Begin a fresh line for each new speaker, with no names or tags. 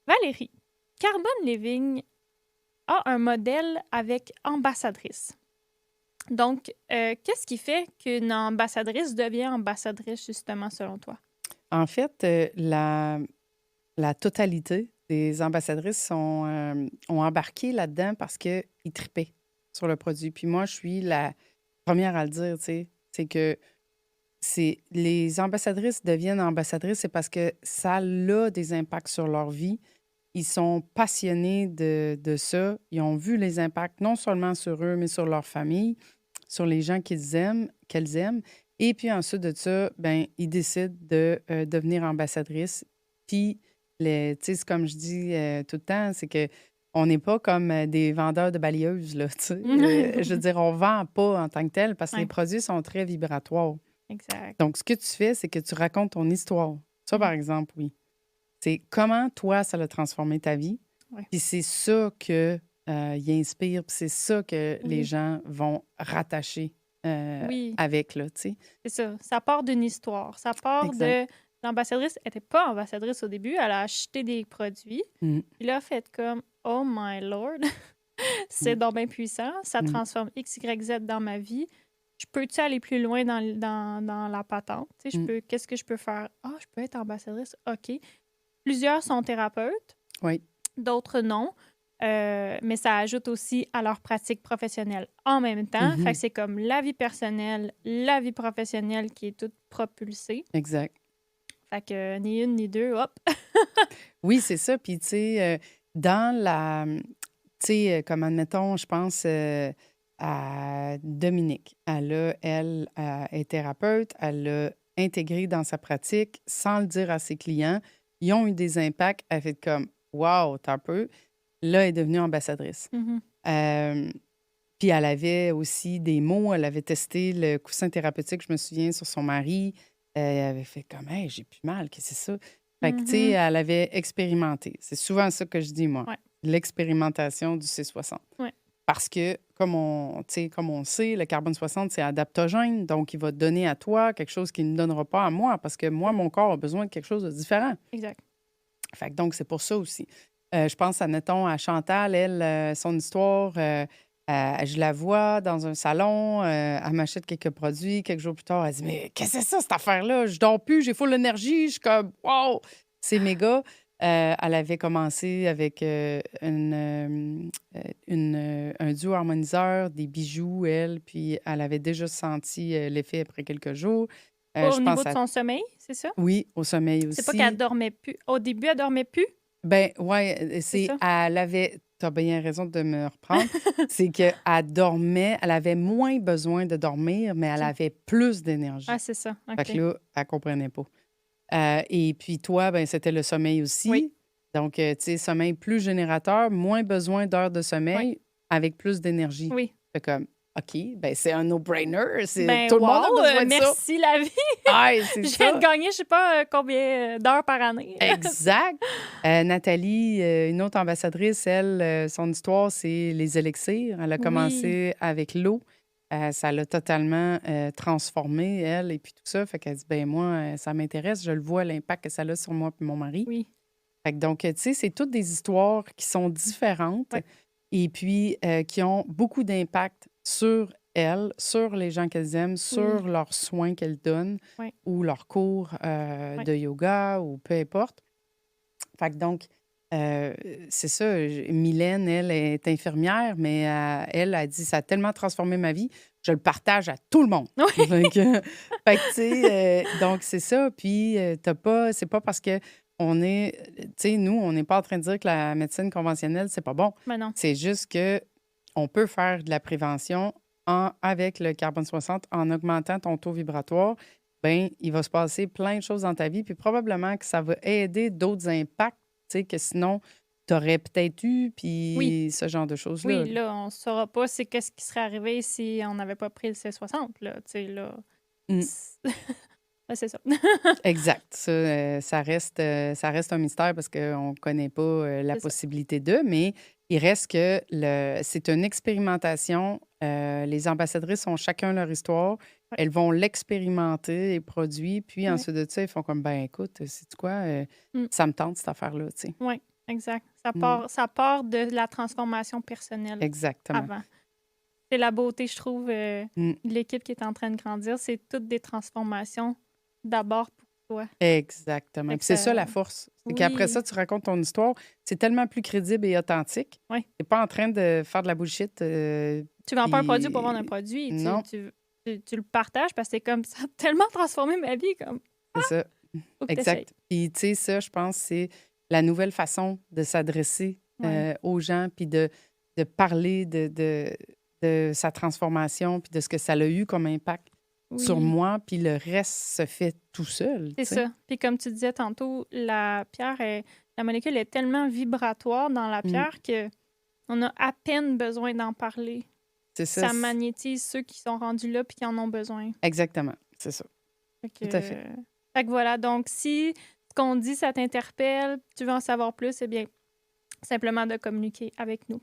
Valérie, Carbon Living a un modèle avec ambassadrice. Donc, qu'est-ce qui fait qu'une ambassadrice devient ambassadrice, justement, selon toi?
En fait, la totalité des ambassadrices ont embarqué là-dedans parce qu'ils tripaient sur le produit. Puis moi, je suis la première à le dire, tu sais. C'est que les ambassadrices deviennent ambassadrices, c'est parce que ça a des impacts sur leur vie. Ils sont passionnés de ça. Ils ont vu les impacts non seulement sur eux, mais sur leur famille, sur les gens qu'elles aiment. Et puis ensuite de ça, ben, ils décident de devenir ambassadrices. Puis, tu sais, c'est comme je dis tout le temps, c'est que on n'est pas comme des vendeurs de balayeuses, là, tu sais. Je veux dire, on ne vend pas en tant que tel parce que les
Oui,
produits sont très vibratoires.
exact.
Donc, ce que tu fais, c'est que tu racontes ton histoire. Ça, par
Mhm.
exemple, oui. C'est comment, toi, ça a transformé ta vie.
Ouais.
Puis c'est ça que il inspire, puis c'est ça que les
Oui,
gens vont rattacher
oui,
avec, là, tu sais.
c'est ça. Ça part d'une histoire. Ça part
Exact.
de... L'ambassadrice n'était pas ambassadrice au début. Elle a acheté des produits.
Mmh,
Puis là, fait comme, oh my lord, c'est
mmh,
donc bien puissant. Ça
mmh,
transforme X, Y, Z dans ma vie. Je peux-tu aller plus loin dans la patente? Tu sais,
mmh.
qu'est-ce que je peux faire? Ah, je peux être ambassadrice. OK. Plusieurs sont thérapeutes,
Oui.
d'autres non. Mais ça ajoute aussi à leur pratique professionnelle en même temps. Fait
Mmh.
que c'est comme la vie personnelle, la vie professionnelle qui est toute propulsée.
Exact.
Fait que ni une ni deux, hop.
Oui, c'est ça. Puis, tu sais, dans tu sais, comme admettons, je pense à Dominique. Elle est thérapeute, elle l'a intégré dans sa pratique sans le dire à ses clients. Ils ont eu des impacts. Elle fait comme, wow, t'as un peu. Là, elle est devenue ambassadrice.
Mhm.
Hem, Puis elle avait aussi des mots. Elle avait testé le coussin thérapeutique, je me souviens, sur son mari. Elle avait fait comme: «Hey, j'ai plus mal, qu'est-ce que c'est ça?» Fait que, tu sais,
Mhm.
elle avait expérimenté. C'est souvent ça que je dis, moi,
Ouais,
l'expérimentation du C60.
ouais.
Parce que, comme on sait, le carbone 60, c'est adaptogène, donc il va te donner à toi quelque chose qu'il ne donnera pas à moi, parce que moi,
Mm.
mon corps a besoin de quelque chose de différent.
Exact.
Fait que donc c'est pour ça aussi. Je pense, admettons, à Chantal, elle, son histoire, je la vois dans un salon, elle m'achète quelques produits. Quelques jours plus tard, elle dit: «Mais qu'est-ce que c'est ça, cette affaire-là? Je dors plus, j'ai full énergie.» Je suis comme: «Wow!» C'est méga. Elle avait commencé avec, un duo harmoniseur, des bijoux, elle, puis elle avait déjà senti, l'effet après quelques jours.
Au
Je
niveau
pense
de
à
son sommeil, c'est ça?
oui, au sommeil
C'est pas qu'elle
aussi.
dormait plus. Au début, elle dormait plus,
Ben ouais,
c'est
c'est
ça?
elle avait tu as bien raison de me reprendre. C'est qu'elle dormait, elle avait moins besoin de dormir, mais elle
OK.
avait plus
Ah,
d'énergie.
c'est ça.
Fait
OK.
que là, elle comprenait pas. Et puis toi, ben, c'était le sommeil
Oui,
aussi. Donc, tu sais, sommeil plus générateur, moins besoin d'heures de
oui,
sommeil avec plus d'énergie.
oui.
Fait comme, OK, ben c'est un no-brainer,
Ben,
tout le monde
wow,
a besoin de ça.
merci la vie!
Ah, c'est
Je viens de
ça.
gagner je sais pas, combien, d'heures par année.
Exact. Nathalie, une autre ambassadrice, elle, son histoire, c'est les élixirs. Elle a
Oui,
commencé avec l'eau. Ça l'a totalement transformée, elle, et puis tout ça. Fait qu'elle dit, ben moi, ça m'intéresse. Je le vois, l'impact que ça a sur moi et mon mari.
oui,
Fait que donc, tu sais, c'est toutes des histoires qui sont différentes
oui,
et puis qui ont beaucoup d'impact sur elles, sur les gens qu'elles aiment,
oui,
sur leurs soins qu'elles donnent
oui,
ou leurs cours
oui.
de yoga ou peu importe. Fait que donc, heu, c'est ça, Mylène, elle, est infirmière, mais elle a dit: «Ça a tellement transformé ma vie, je le partage à tout le monde».
Oui,
Fait que tu sais, donc c'est ça. Puis, tu pas c'est pas parce qu'on est tu sais, nous, on n'est pas en train de dire que la médecine conventionnelle, c'est pas bon.
ben, non.
C'est juste que on peut faire de la prévention avec le carbone 60 en augmentant ton taux vibratoire. Ben, il va se passer plein de choses dans ta vie, puis probablement que ça va aider d'autres impacts, tu sais, que sinon tu aurais peut-être eu,
Oui,
puis ce genre de choses-là,
oui,
là.
là, on saura pas c'est qu'est-ce qui serait arrivé si on n'avait pas pris le C60 là, tu sais, là.
Mmh.
C Ouais, c'est ça.
Exact. Ça reste un mystère parce qu'on ne connaît pas, la
C'est ça.
possibilité de, mais il reste que c'est une expérimentation. Les ambassadrices ont chacun leur histoire.
Ouais,
Elles vont l'expérimenter et produit, puis
ouais.
ensuite de ça, ils font comme: «Ben, écoute, sais-tu quoi?
Mmh,
Ça me tente cette affaire-là», tu sais.
ouais. exact.
Mm,
Ça part de la transformation personnelle
exactement.
avant. C'est la beauté, je trouve,
Mm,
de l'équipe qui est en train de grandir. C'est toutes des transformations d'abord pour toi.
exactement.
Fait
Puis
que
c'est ça
ça...
la force. C'est qu'après
Oui,
ça, tu racontes ton histoire. C'est tellement plus crédible et authentique.
oui.
T'es pas en train de faire de la bullshit.
Tu vends pas un produit pour vendre un
Puis
produit.
non,
Tu le partages parce que c'est comme ça a tellement transformé ma vie. Comme,
c'est ça.
faut que tu essayes.
Exact. Puis tu sais, ça, je pense, c'est la nouvelle façon de s'adresser
Oui,
aux gens, puis de parler de sa transformation, puis de ce que ça a eu comme impact sur
oui,
moi, puis le reste se fait tout seul, tu
c'est
sais.
ça. Puis comme tu disais tantôt, la molécule est tellement vibratoire dans la
Mm,
pierre que on a à peine besoin d'en parler.
c'est ça.
Ça magnétise ceux qui sont rendus là puis qui en ont besoin.
Exactement. C'est ça.
Fait
Tout à fait.
que, fait que voilà. Donc, si ce qu'on dit, ça t'interpelle, tu veux en savoir plus, eh bien, simplement de communiquer avec nous.